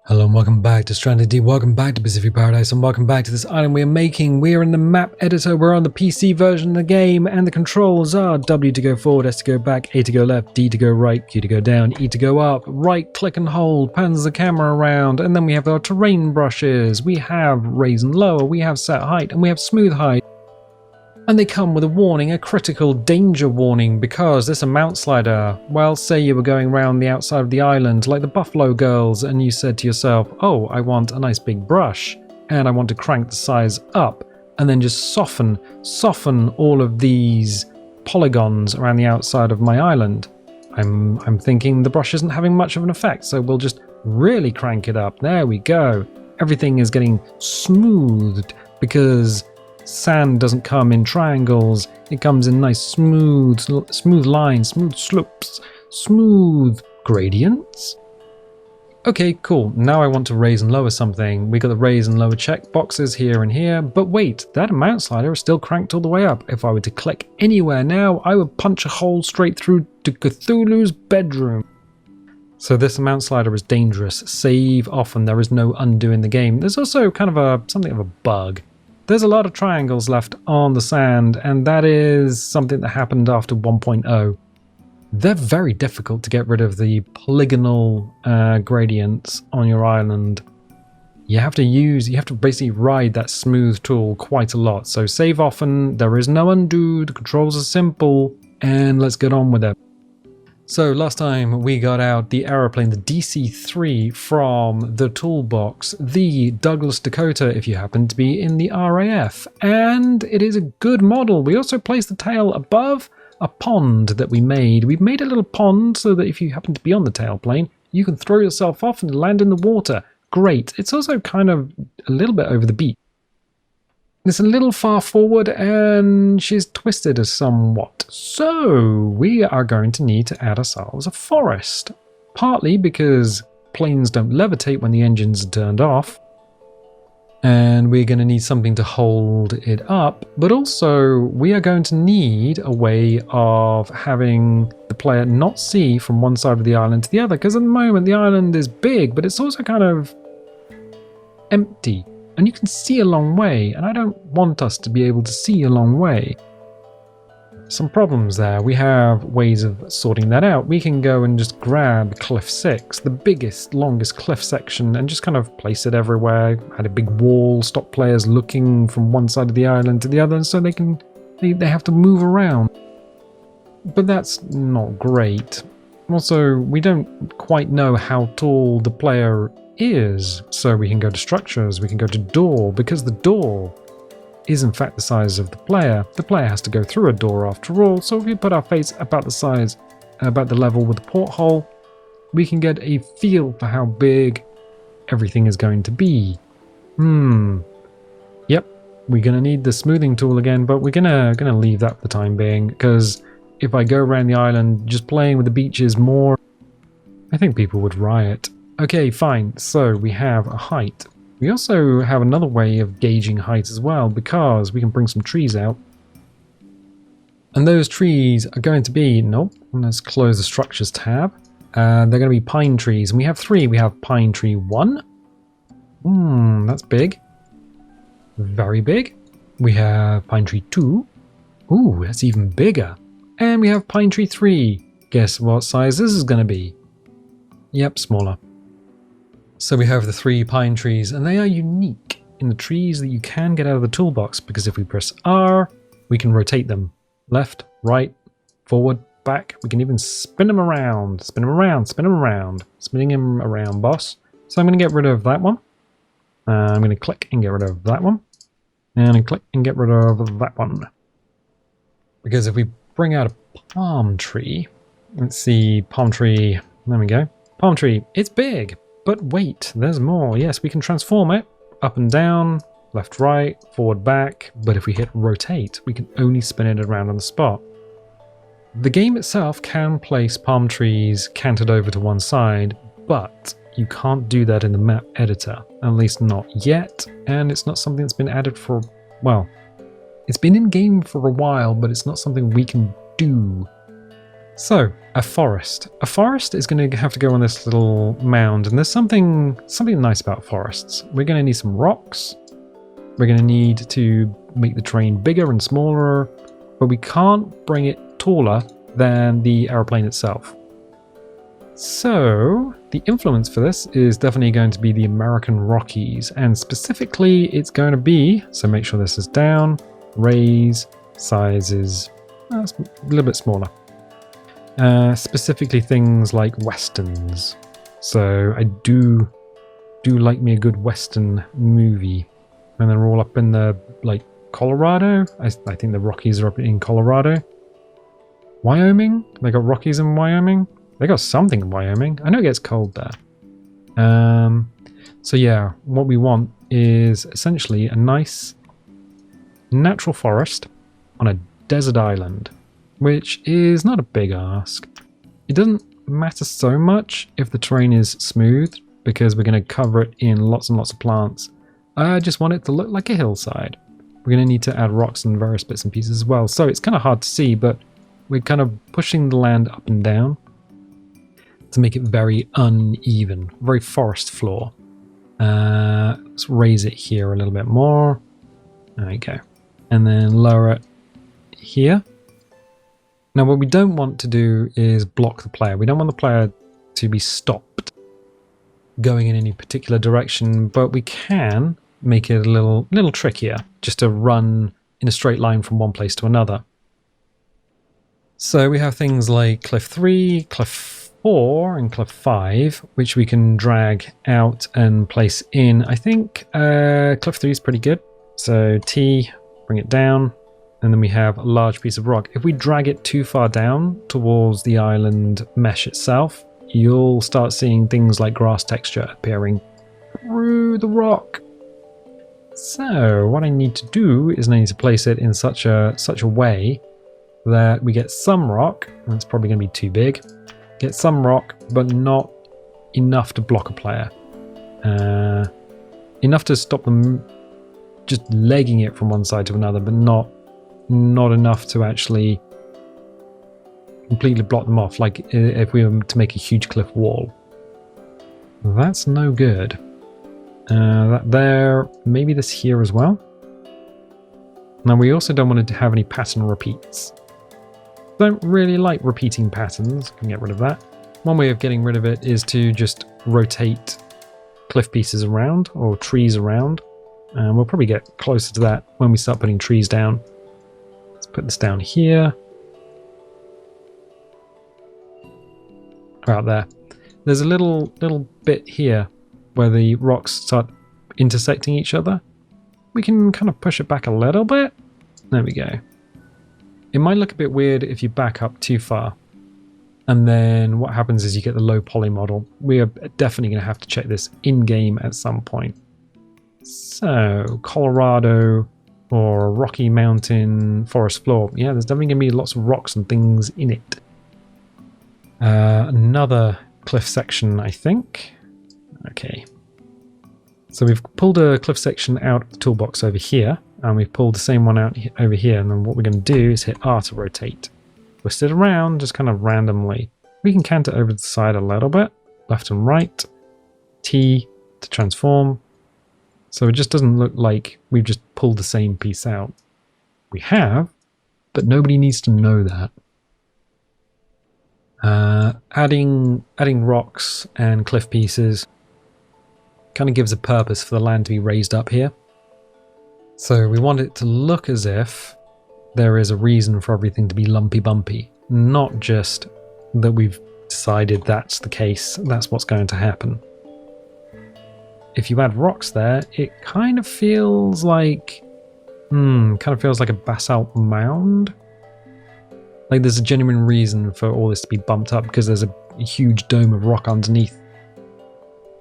Hello and welcome back to Stranded Deep, welcome back to Pacific Paradise, and welcome back to this island we are making. We are in the map editor, we're on the PC version of the game, and the controls are W to go forward, S to go back, A to go left, D to go right, Q to go down, E to go up, right click and hold, pans the camera around, and then we have our terrain brushes. We have raise and lower, we have set height, and we have smooth height. And they come with a warning, a critical danger warning, because there's a mount slider. Well, say you were going around the outside of the island like the Buffalo Girls and you said to yourself, oh, I want a nice big brush and I want to crank the size up and then just soften all of these polygons around the outside of my island. I'm thinking the brush isn't having much of an effect, so we'll just really crank it up. There we go. Everything is getting smoothed because sand doesn't come in triangles, it comes in nice smooth lines, smooth slopes, smooth gradients. Okay, cool. Now I want to raise and lower something. We got the raise and lower check boxes here and here, but wait, that mount slider is still cranked all the way up. If I were to click anywhere now, I would punch a hole straight through to Cthulhu's bedroom. So this mount slider is dangerous. Save often, there is no undo in the game. There's also kind of something of a bug. There's a lot of triangles left on the sand, and that is something that happened after 1.0. They're very difficult to get rid of, the polygonal gradients on your island. You have to basically ride that smooth tool quite a lot. So save often, there is no undo, the controls are simple, and let's get on with it. So last time we got out the aeroplane, the DC-3 from the toolbox, the Douglas Dakota if you happen to be in the RAF, and it is a good model. We also placed the tail above a pond that we made. We've made a little pond so that if you happen to be on the tailplane, you can throw yourself off and land in the water. Great. It's also kind of a little bit over the beach. It's a little far forward and she's twisted somewhat. So we are going to need to add ourselves a forest. Partly because planes don't levitate when the engines are turned off. And we're going to need something to hold it up. But also we are going to need a way of having the player not see from one side of the island to the other. Because at the moment the island is big, but it's also kind of empty. And you can see a long way, and I don't want us to be able to see a long way. Some problems there. We have ways of sorting that out. We can go and just grab Cliff 6, the biggest, longest cliff section, and just kind of place it everywhere. Add a big wall, stop players looking from one side of the island to the other, so they have to move around. But that's not great. Also, we don't quite know how tall the player is, so we can go to structures, we can go to door, because the door is in fact the size of the player has to go through a door after all, so if we put our face about the level with the porthole, we can get a feel for how big everything is going to be. Yep, we're gonna need the smoothing tool again, but we're gonna leave that for the time being, because if I go around the island just playing with the beaches more, I think people would riot. Okay, fine, so we have a height. We also have another way of gauging height as well, because we can bring some trees out. And those trees are going to be, let's close the structures tab. They're going to be pine trees, and we have 3. We have pine tree 1. That's big. Very big. We have pine tree 2. Ooh, that's even bigger. And we have pine tree 3. Guess what size this is going to be? Yep, smaller. So we have the 3 pine trees, and they are unique in the trees that you can get out of the toolbox, because if we press R, we can rotate them. Left, right, forward, back. We can even spin them around. Spin them around, spin them around. Spinning them around, boss. So I'm going to get rid of that one. I'm going to click and get rid of that one. And click and get rid of that one. Because if we bring out a palm tree, let's see, palm tree, there we go. Palm tree, it's big. But wait, there's more. Yes, we can transform it up and down, left, right, forward, back. But if we hit rotate, we can only spin it around on the spot. The game itself can place palm trees canted over to one side, but you can't do that in the map editor. At least not yet. And it's not something that's been added for, well, it's been in game for a while, but it's not something we can do. So, a forest. A forest is going to have to go on this little mound, and there's something nice about forests. We're going to need some rocks. We're going to need to make the terrain bigger and smaller, but we can't bring it taller than the aeroplane itself. So, the influence for this is definitely going to be the American Rockies, and specifically it's going to be, so make sure this is down, raise, sizes, a little bit smaller. Specifically things like westerns. So I do like me a good western movie. And they're all up in the, like, Colorado? I think the Rockies are up in Colorado. Wyoming? They got Rockies in Wyoming? They got something in Wyoming. I know it gets cold there. So yeah, what we want is essentially a nice natural forest on a desert island, which is not a big ask. It doesn't matter so much if the terrain is smooth, because we're going to cover it in lots and lots of plants. I just want it to look like a hillside. We're going to need to add rocks and various bits and pieces as well. So it's kind of hard to see, but we're kind of pushing the land up and down to make it very uneven, very forest floor. Let's raise it here a little bit more. There we go. And then lower it here. Now what we don't want to do is block the player. We don't want the player to be stopped going in any particular direction, but we can make it a little trickier, just to run in a straight line from one place to another. So we have things like cliff 3, cliff 4 and cliff 5, which we can drag out and place in. I think cliff 3 is pretty good. So T, bring it down, and then we have a large piece of rock. If we drag it too far down towards the island mesh itself, you'll start seeing things like grass texture appearing through the rock. So what I need to do is I need to place it in such a way that we get some rock, and it's probably going to be too big, get some rock, but not enough to block a player. Enough to stop them just legging it from one side to another, but not enough to actually completely block them off, like if we were to make a huge cliff wall. That's no good. That there, maybe this here as well. Now we also don't want to have any pattern repeats. Don't really like repeating patterns, can get rid of that. One way of getting rid of it is to just rotate cliff pieces around or trees around. And we'll probably get closer to that when we start putting trees down. Let's put this down here. About there. There's a little bit here where the rocks start intersecting each other. We can kind of push it back a little bit. There we go. It might look a bit weird if you back up too far. And then what happens is you get the low poly model. We are definitely going to have to check this in-game at some point. So, Colorado or Rocky Mountain forest floor. Yeah, there's definitely going to be lots of rocks and things in it. Another cliff section, I think. Okay. So we've pulled a cliff section out of the toolbox over here, and we've pulled the same one out over here, and then what we're going to do is hit R to rotate. Twist it around, just kind of randomly. We can cant it over to the side a little bit, left and right. T to transform. So it just doesn't look like we've just pulled the same piece out. We have, but nobody needs to know that. Adding rocks and cliff pieces kind of gives a purpose for the land to be raised up here. So we want it to look as if there is a reason for everything to be lumpy bumpy, not just that we've decided that's the case, that's what's going to happen. If you add rocks there, it kind of feels like a basalt mound. Like there's a genuine reason for all this to be bumped up because there's a huge dome of rock underneath.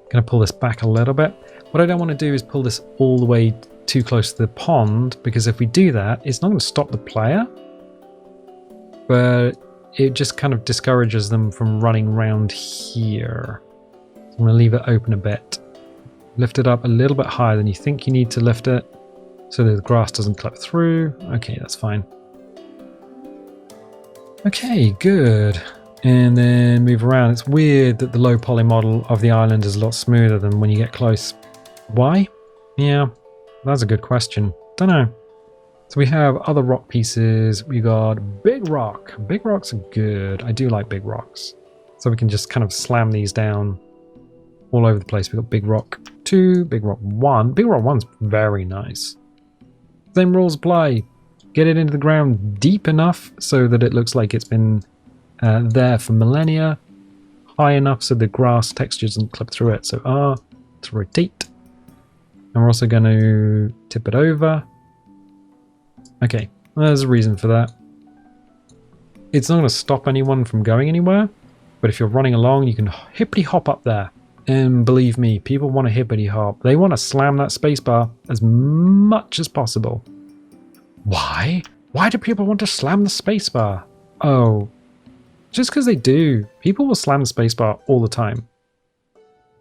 Gonna pull this back a little bit. What I don't want to do is pull this all the way too close to the pond, because if we do that, it's not going to stop the player, but it just kind of discourages them from running around here. So I'm going to leave it open a bit. Lift it up a little bit higher than you think you need to lift it, so that the grass doesn't clip through. Okay, that's fine. Okay, good. And then move around. It's weird that the low poly model of the island is a lot smoother than when you get close. Why? Yeah, that's a good question. Don't know. So we have other rock pieces. We got big rock. Big rocks are good. I do like big rocks. So we can just kind of slam these down all over the place. We've got big rock 2, big rock 1. Big rock 1's very nice. Same rules apply. Get it into the ground deep enough so that it looks like it's been there for millennia. High enough so the grass texture doesn't clip through it. So R to rotate. And we're also going to tip it over. Okay, there's a reason for that. It's not going to stop anyone from going anywhere. But if you're running along, you can hippity hop up there. And believe me, people want to hippity hop. They want to slam that spacebar as much as possible. Why? Why do people want to slam the spacebar? Oh, just because they do. People will slam the spacebar all the time.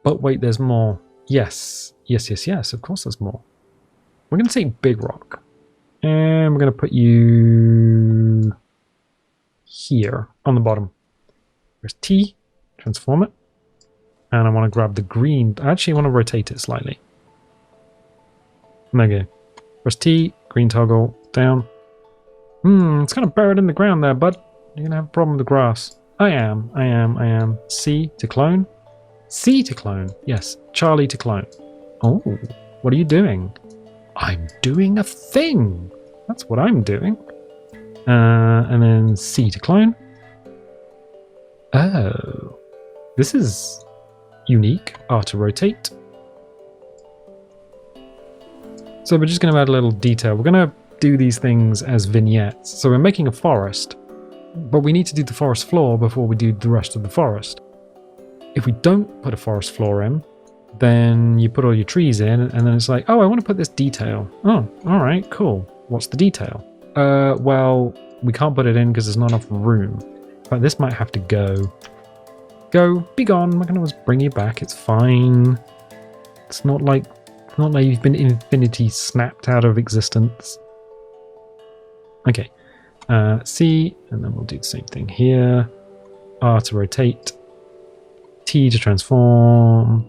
But wait, there's more. Yes. Yes, of course there's more. We're going to take big rock. And we're going to put you here on the bottom. There's T, transform it. And I want to grab the green. I actually want to rotate it slightly. There you go. Press T, green toggle, down. It's kind of buried in the ground there, bud. You're going to have a problem with the grass. I am. C to clone. C to clone. Yes, Charlie to clone. Oh, what are you doing? I'm doing a thing. That's what I'm doing. And then C to clone. Oh, this is unique. R to rotate. So we're just going to add a little detail. We're going to do these things as vignettes. So we're making a forest, but we need to do the forest floor before we do the rest of the forest. If we don't put a forest floor in, then you put all your trees in, and then it's like, oh, I want to put this detail. Oh, all right, cool. What's the detail? Well, we can't put it in because there's not enough room. But this might have to go. Go, be gone. I can always bring you back. It's fine. It's not like you've been infinity snapped out of existence. Okay. C, and then we'll do the same thing here. R to rotate. T to transform.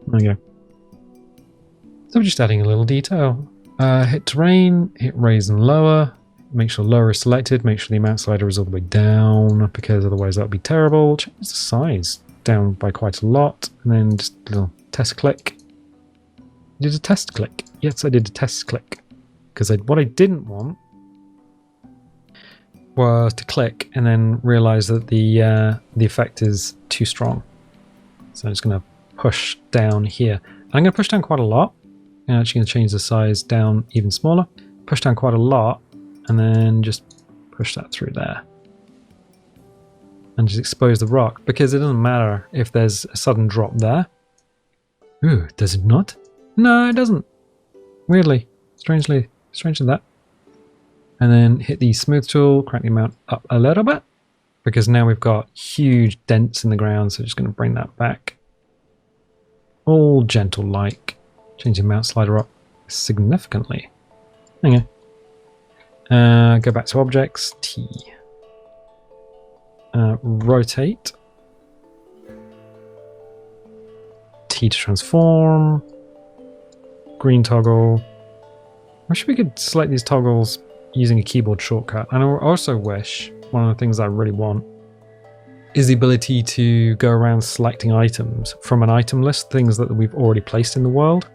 There you go. So we're just adding a little detail. Hit terrain, hit raise and lower. Make sure lower is selected. Make sure the amount slider is all the way down, because otherwise that would be terrible. Change the size down by quite a lot. And then just a little test click. I did a test click. Yes, I did a test click. Because what I didn't want was to click and then realize that the effect is too strong. So I'm just going to push down here. I'm going to push down quite a lot. I'm actually going to change the size down even smaller. Push down quite a lot. And then just push that through there. And just expose the rock. Because it doesn't matter if there's a sudden drop there. Ooh, does it not? No, it doesn't. Weirdly. Strangely that. And then hit the smooth tool, crank the amount up a little bit. Because now we've got huge dents in the ground. So just going to bring that back. All gentle-like. Change the amount slider up significantly. There you go. Go back to objects, T. Rotate. T to transform. Green toggle. I wish we could select these toggles using a keyboard shortcut. And I also wish, one of the things I really want, is the ability to go around selecting items from an item list, things that we've already placed in the world,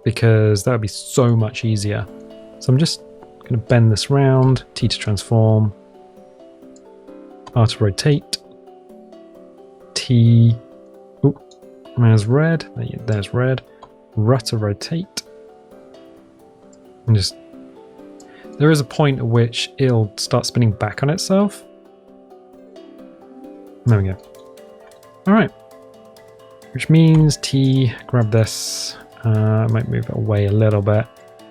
because that would be so much easier. So I'm just going to bend this round, T to transform, R to rotate, T, oh, there's red, there's red, R to rotate, and just, there is a point at which it'll start spinning back on itself. There we go. Alright, which means T, grab this, I might move it away a little bit.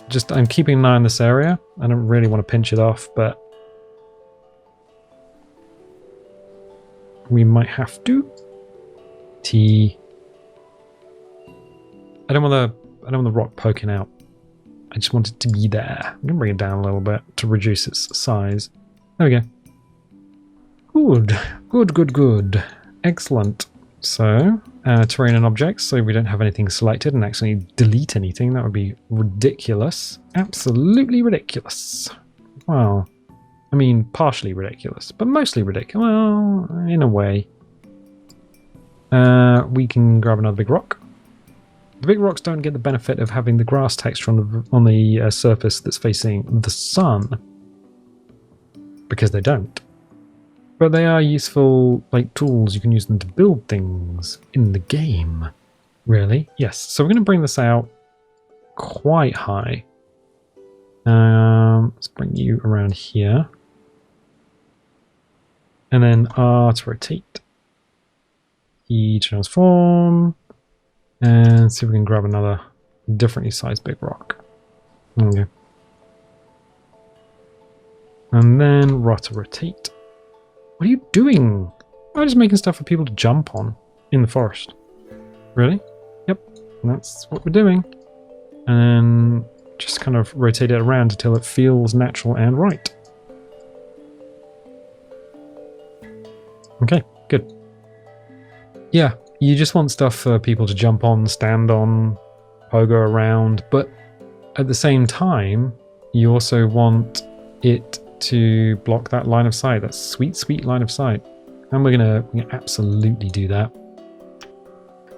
Just, I'm keeping an eye on this area. I don't really want to pinch it off, but we might have to. T. I don't want the rock poking out. I just want it to be there. I'm gonna bring it down a little bit to reduce its size. There we go. Good. Good, good, good. Excellent. So, terrain and objects, so we don't have anything selected and actually delete anything. That would be ridiculous. Absolutely ridiculous. Well, I mean, partially ridiculous, but mostly ridiculous. Well, in a way. We can grab another big rock. The big rocks don't get the benefit of having the grass texture on the surface that's facing the sun, because they don't. But they are useful, like, tools. You can use them to build things in the game. Really? Yes. So we're going to bring this out quite high. Let's bring you around here. And then R to rotate. E to transform. And see if we can grab another differently sized big rock. There we go. And then R to rotate. What are you doing? I'm just making stuff for people to jump on in the forest. Really? Yep. That's what we're doing. And then just kind of rotate it around until it feels natural and right. Okay, good. Yeah, you just want stuff for people to jump on, stand on, pogo around, but at the same time, you also want it to block that line of sight, that sweet, sweet line of sight. And we're gonna absolutely do that.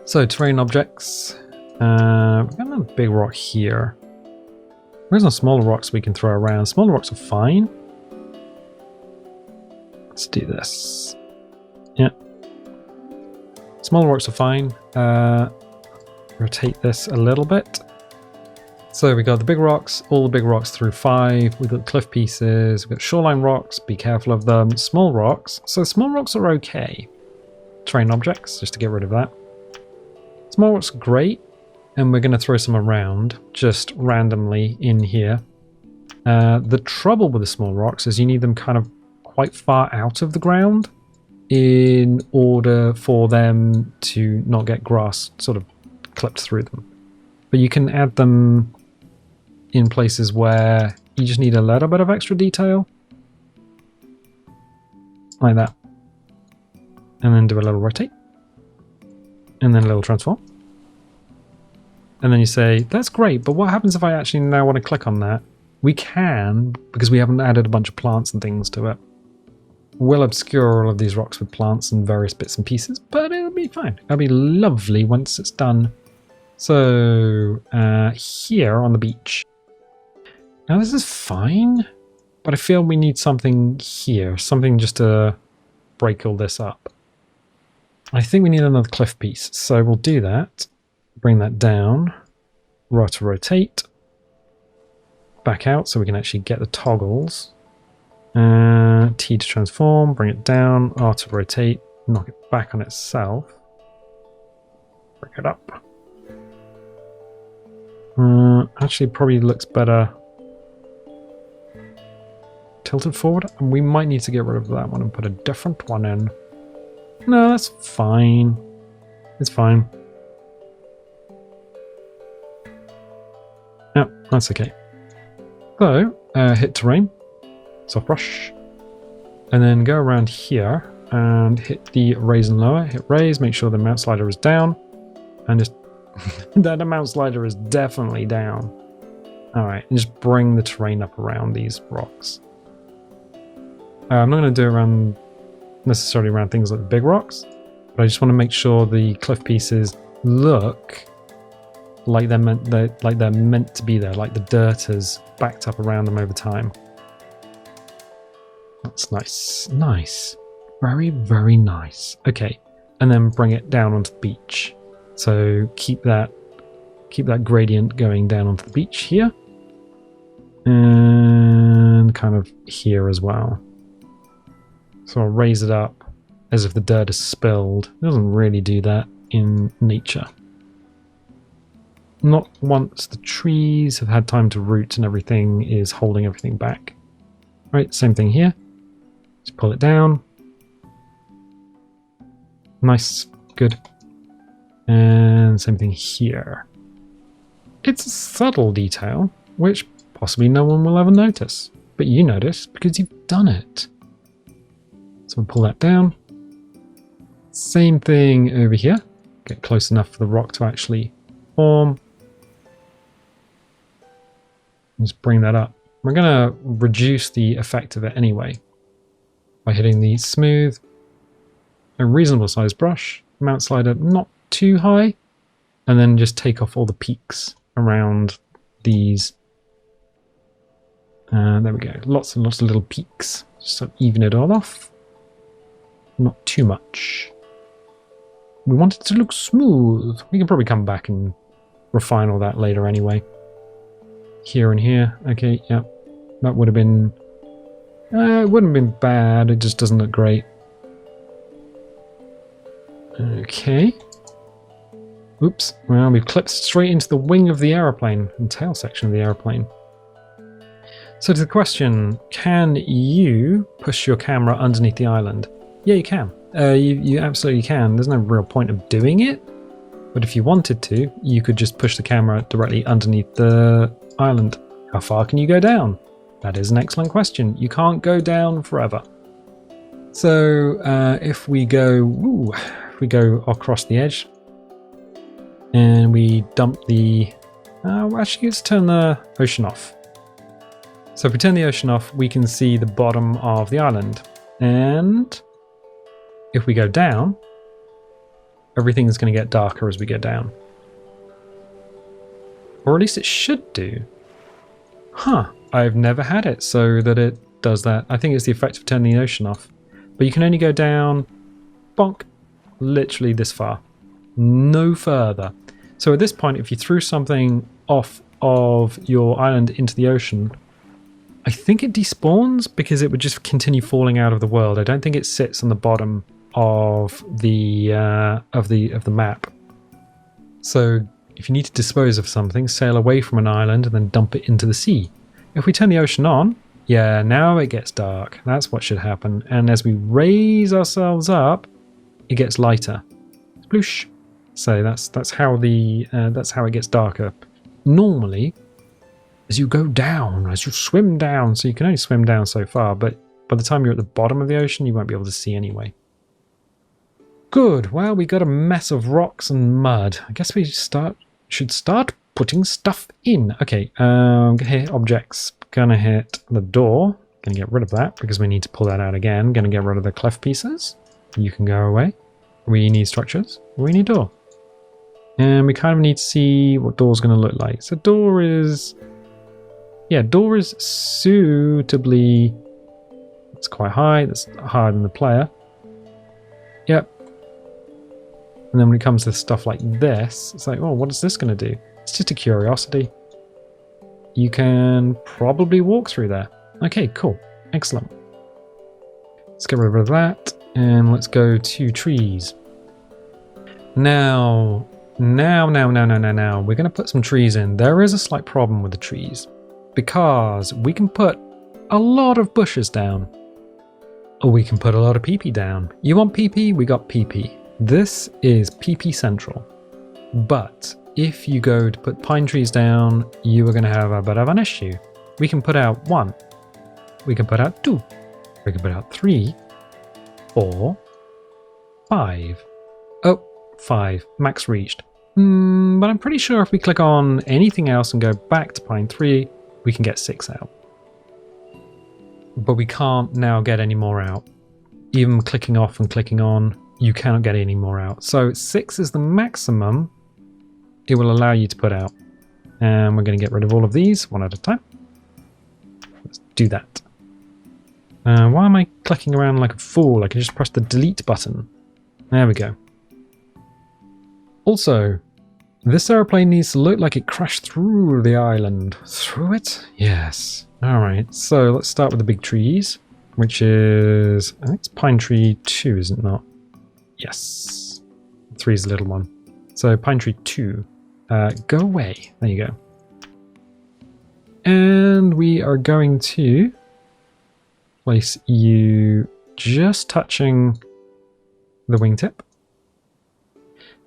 So, terrain objects. We've got another big rock here. Where's some smaller rocks we can throw around? Smaller rocks are fine. Let's do this. Yeah. Smaller rocks are fine. Rotate this a little bit. So we got the big rocks, all the big rocks through 5. We've got cliff pieces, we've got shoreline rocks, be careful of them. Small rocks, so small rocks are okay. Terrain objects, just to get rid of that. Small rocks are great, and we're going to throw some around, just randomly in here. The trouble with the small rocks is you need them kind of quite far out of the ground in order for them to not get grass sort of clipped through them. But you can add them in places where you just need a little bit of extra detail. Like that. And then do a little rotate. And then a little transform. And then you say, that's great, but what happens if I actually now want to click on that? We can, because we haven't added a bunch of plants and things to it. We'll obscure all of these rocks with plants and various bits and pieces, but it'll be fine. It'll be lovely once it's done. So, here on the beach. Now this is fine, but I feel we need something here. Something just to break all this up. I think we need another cliff piece, so we'll do that. Bring that down. R to rotate. Back out so we can actually get the toggles. T to transform, bring it down. R to rotate, knock it back on itself. Bring it up. Actually probably looks better tilted forward, and we might need to get rid of that one and put a different one in. No, that's fine. It's fine. No, that's okay. So, hit terrain, soft brush, and then go around here and hit the raise and lower. Hit raise, make sure the mount slider is down, and just that amount slider is definitely down. Alright, and just bring the terrain up around these rocks. I'm not going to do it necessarily around things like the big rocks, but I just want to make sure the cliff pieces look like they're meant to be there, like the dirt has backed up around them over time. That's nice. Nice. Very, very nice. Okay, and then bring it down onto the beach. So keep that gradient going down onto the beach here. And kind of here as well. So I'll raise it up as if the dirt is spilled. It doesn't really do that in nature. Not once the trees have had time to root and everything is holding everything back. Right, same thing here. Just pull it down. Nice, good. And same thing here. It's a subtle detail, which possibly no one will ever notice. But you notice because you've done it. So we'll pull that down. Same thing over here. Get close enough for the rock to actually form. Just bring that up. We're going to reduce the effect of it anyway by hitting the smooth, a reasonable size brush, mount slider not too high, and then just take off all the peaks around these. There we go. Lots and lots of little peaks. Just to even it all off. Not too much. We want it to look smooth. We can probably come back and refine all that later anyway. Here and here. Okay, yeah. That would have been... it wouldn't have been bad. It just doesn't look great. Okay. Oops. Well, we've clipped straight into the wing of the aeroplane and tail section of the aeroplane. So to the question, can you push your camera underneath the island? Yeah, you can. You absolutely can. There's no real point of doing it. But if you wanted to, you could just push the camera directly underneath the island. How far can you go down? That is an excellent question. You can't go down forever. So if we go across the edge and we dump the... actually, let's turn the ocean off. So if we turn the ocean off, we can see the bottom of the island. And if we go down, everything is going to get darker as we go down. Or at least it should do. Huh. I've never had it so that it does that. I think it's the effect of turning the ocean off. But you can only go down, bonk, literally this far. No further. So at this point, if you threw something off of your island into the ocean, I think it despawns because it would just continue falling out of the world. I don't think it sits on the bottom of the map. So if you need to dispose of something, sail away from an island and then dump it into the sea. If we turn the ocean on, yeah, now it gets dark. That's what should happen. And as we raise ourselves up, it gets lighter. Sploosh. So that's how it gets darker. Normally, as you go down, as you swim down, so you can only swim down so far, but by the time you're at the bottom of the ocean, you won't be able to see anyway. Good. Well, we got a mess of rocks and mud. I guess we should start putting stuff in. Okay, gonna hit objects. Gonna hit the door. Gonna get rid of that because we need to pull that out again. Gonna get rid of the cleft pieces. You can go away. We need structures. We need door. And we kind of need to see what door's gonna look like. So door is... yeah, door is suitably... it's quite high. That's higher than the player. Yep. And then when it comes to stuff like this, it's like, oh, what is this going to do? It's just a curiosity. You can probably walk through there. Okay, cool. Excellent. Let's get rid of that. And let's go to trees. Now, we're going to put some trees in. There is a slight problem with the trees. Because we can put a lot of bushes down. Or we can put a lot of PP down. You want PP? We got PP. This is PP Central. But if you go to put pine trees down, you are going to have a bit of an issue. We can put out 1. We can put out 2. We can put out 3, 4, 5. Oh, 5. Max reached. But I'm pretty sure if we click on anything else and go back to pine 3, we can get 6 out. But we can't now get any more out. Even clicking off and clicking on, you cannot get any more out. So 6 is the maximum it will allow you to put out. And we're going to get rid of all of these one at a time. Let's do that. Why am I clicking around like a fool? I can just press the delete button. There we go. Also, this airplane needs to look like it crashed through the island. Through it? Yes. Alright, so let's start with the big trees, which is... I think it's pine tree 2, is it not? Yes. 3 is the little one. So pine tree 2. Go away. There you go. And we are going to place you just touching the wingtip.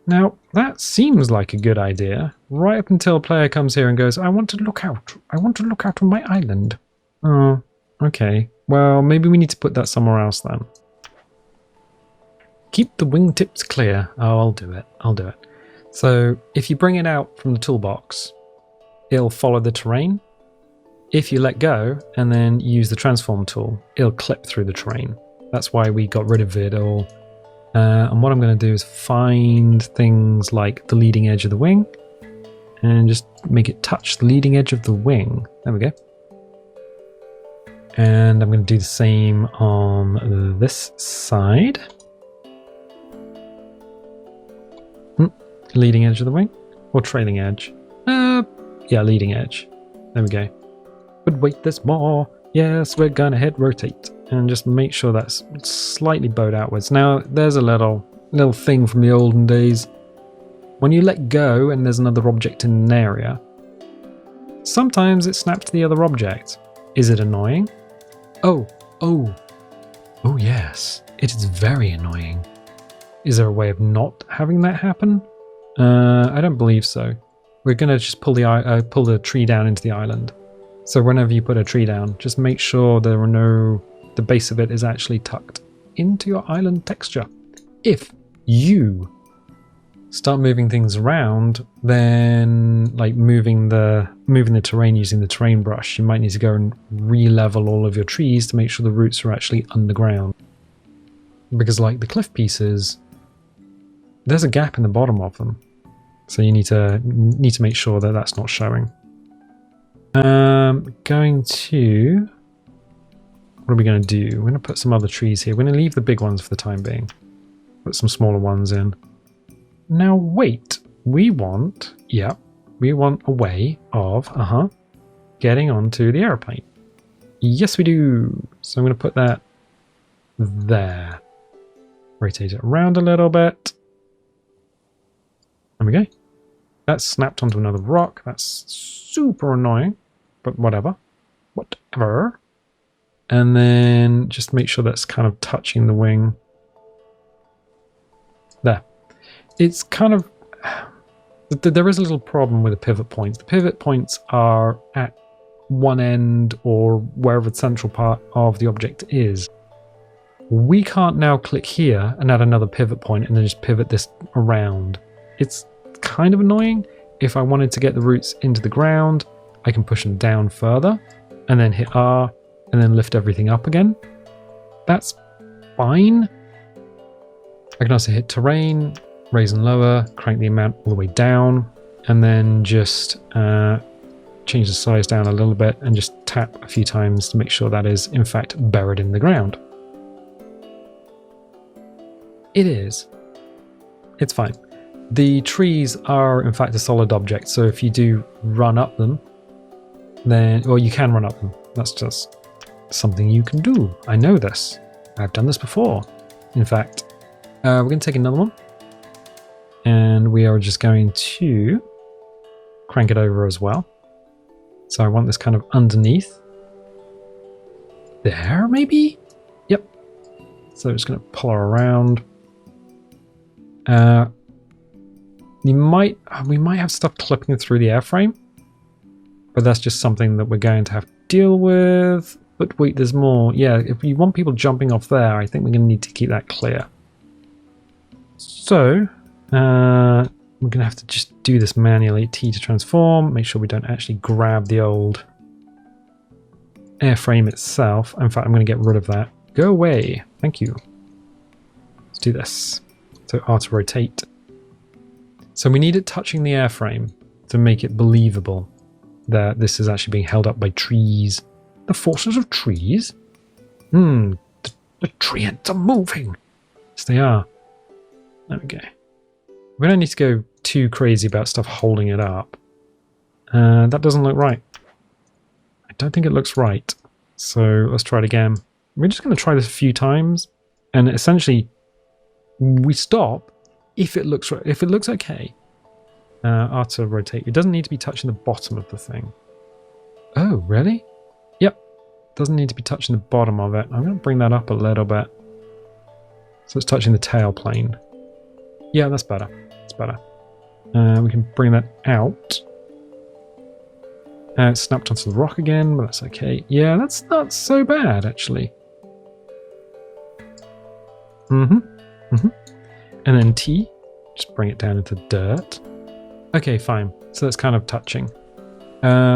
Now, that seems like a good idea, right up until a player comes here and goes, I want to look out. I want to look out on my island. Oh, okay. Well, maybe we need to put that somewhere else then. Keep the wingtips clear. Oh, I'll do it. I'll do it. So if you bring it out from the toolbox, it'll follow the terrain. If you let go and then use the transform tool, it'll clip through the terrain. That's why we got rid of it all. And what I'm going to do is find things like the leading edge of the wing and just make it touch the leading edge of the wing. There we go. And I'm going to do the same on this side. Leading edge of the wing or trailing edge? Yeah, leading edge. There we go. But wait, there's more. Yes, we're gonna hit rotate and just make sure that's slightly bowed outwards. Now, there's a little thing from the olden days. When you let go and there's another object in an area, sometimes it snaps to the other object. Is it annoying? Oh yes, it is very annoying. Is there a way of not having that happen? I don't believe so. We're gonna just pull the tree down into the island. So whenever you put a tree down, just make sure the base of it is actually tucked into your island texture. If you start moving things around, then like moving the terrain using the terrain brush, you might need to go and re-level all of your trees to make sure the roots are actually underground. Because like the cliff pieces, there's a gap in the bottom of them, so you need to make sure that that's not showing. What are we going to do? We're going to put some other trees here. We're going to leave the big ones for the time being. Put some smaller ones in. Now wait, we want a way of getting onto the airplane. Yes, we do. So I'm going to put that there. Rotate it around a little bit. There we go. That's snapped onto another rock. That's super annoying, but whatever. Whatever. And then just make sure that's kind of touching the wing. There. It's kind of... There is a little problem with the pivot points. The pivot points are at one end or wherever the central part of the object is. We can't now click here and add another pivot point and then just pivot this around. It's kind of annoying. If I wanted to get the roots into the ground, I can push them down further and then hit R and then lift everything up again. That's fine. I can also hit terrain, raise and lower, crank the amount all the way down, and then just change the size down a little bit and just tap a few times to make sure that is in fact buried in the ground. It is. It's fine. The trees are in fact a solid object, so if you do run up them, then, well, you can run up them. That's just something you can do. I know this. I've done this before. In fact, we're going to take another one, and we are just going to crank it over as well. So I want this kind of underneath. There, maybe? Yep. So just going to pull her around. We might have stuff clipping through the airframe, but that's just something that we're going to have to deal with. But wait, there's more. Yeah, if you want people jumping off there, I think we're going to need to keep that clear. So we're going to have to just do this manually. T to transform. Make sure we don't actually grab the old airframe itself. In fact, I'm going to get rid of that. Go away. Thank you. Let's do this. So R to rotate. So we need it touching the airframe to make it believable that this is actually being held up by trees. The forces of trees? The tree ends are moving. Yes, they are. There we go. We don't need to go too crazy about stuff holding it up. That doesn't look right. I don't think it looks right. So let's try it again. We're just going to try this a few times, and essentially we stop if it looks right. If it looks okay. R to rotate. It doesn't need to be touching the bottom of the thing. Oh, really? Yep. Doesn't need to be touching the bottom of it. I'm going to bring that up a little bit. So it's touching the tail plane. Yeah, that's better. It's better. We can bring that out. It's snapped onto the rock again, but that's okay. Yeah, that's not so bad, actually. And then T, just bring it down into dirt. Okay, fine. So that's kind of touching.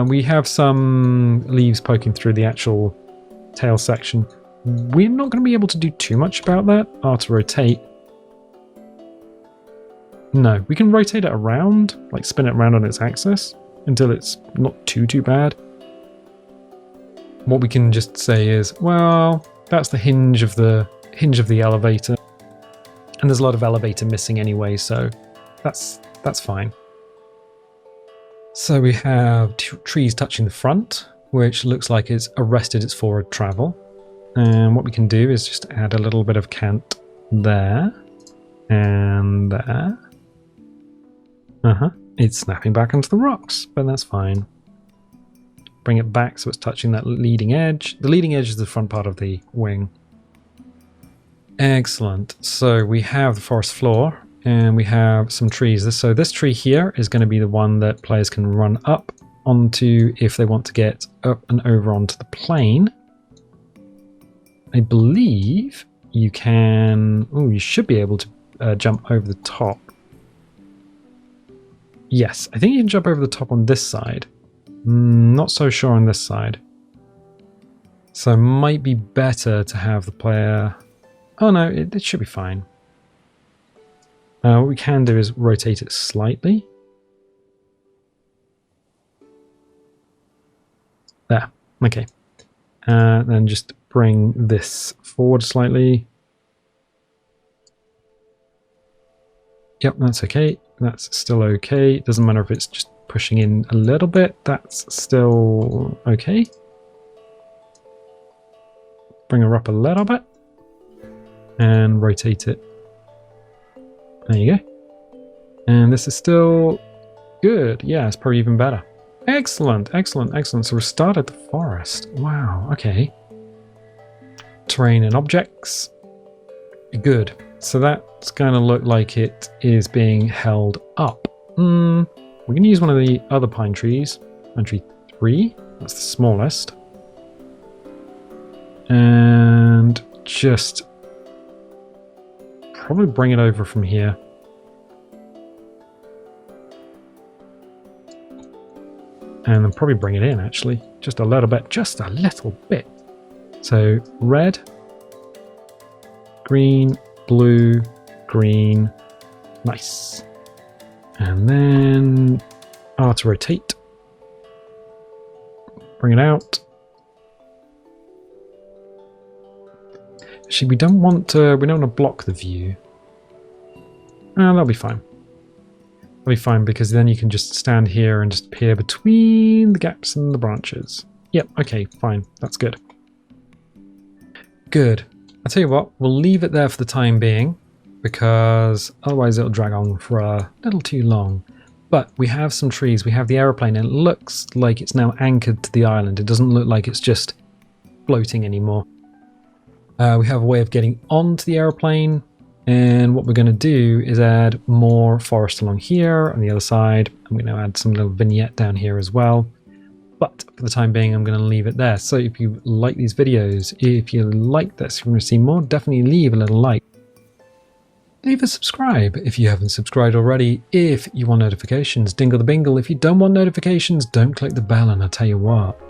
We have some leaves poking through the actual tail section. We're not going to be able to do too much about that. R to rotate. No, we can rotate it around, like spin it around on its axis until it's not too bad. What we can just say is, well, that's the hinge of the elevator. And there's a lot of elevator missing anyway, so that's fine. So we have trees touching the front, which looks like it's arrested its forward travel. And what we can do is just add a little bit of cant there and there. It's snapping back onto the rocks, but that's fine. Bring it back so it's touching that leading edge. The leading edge is the front part of the wing. Excellent. So we have the forest floor and we have some trees. So this tree here is going to be the one that players can run up onto if they want to get up and over onto the plane. I believe you can... Oh, you should be able to jump over the top. Yes, I think you can jump over the top on this side. Not so sure on this side. So it might be better to have the player... Oh no, it should be fine. What we can do is rotate it slightly. There, okay. Then just bring this forward slightly. Yep, that's okay. That's still okay. Doesn't matter if it's just pushing in a little bit. That's still okay. Bring her up a little bit. And rotate it. There you go. And this is still good. Yeah, it's probably even better. Excellent, excellent, excellent. So we started the forest. Wow, okay. Terrain and objects. Good. So that's going to look like it is being held up. We can use one of the other pine trees. Pine tree 3. That's the smallest. And just probably bring it over from here. And then probably bring it in, actually. Just a little bit. Just a little bit. So, red, green, blue, green. Nice. And then R to rotate. Bring it out. Actually, we don't want to block the view. That'll be fine. That'll be fine because then you can just stand here and just peer between the gaps in the branches. Yep, okay, fine. That's good. Good. I'll tell you what, we'll leave it there for the time being because otherwise it'll drag on for a little too long. But we have some trees, we have the aeroplane, and it looks like it's now anchored to the island. It doesn't look like it's just floating anymore. We have a way of getting onto the aeroplane, and what we're going to do is add more forest along here on the other side. I'm going to add some little vignette down here as well. But for the time being, I'm going to leave it there. So if you like these videos, if you like this, you want to see more, definitely leave a little like. Leave a subscribe if you haven't subscribed already. If you want notifications, dingle the bingle. If you don't want notifications, don't click the bell, and I'll tell you what,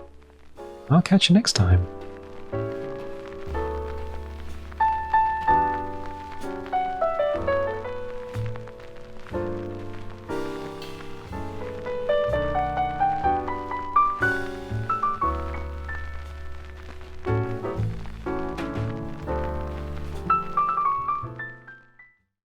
I'll catch you next time.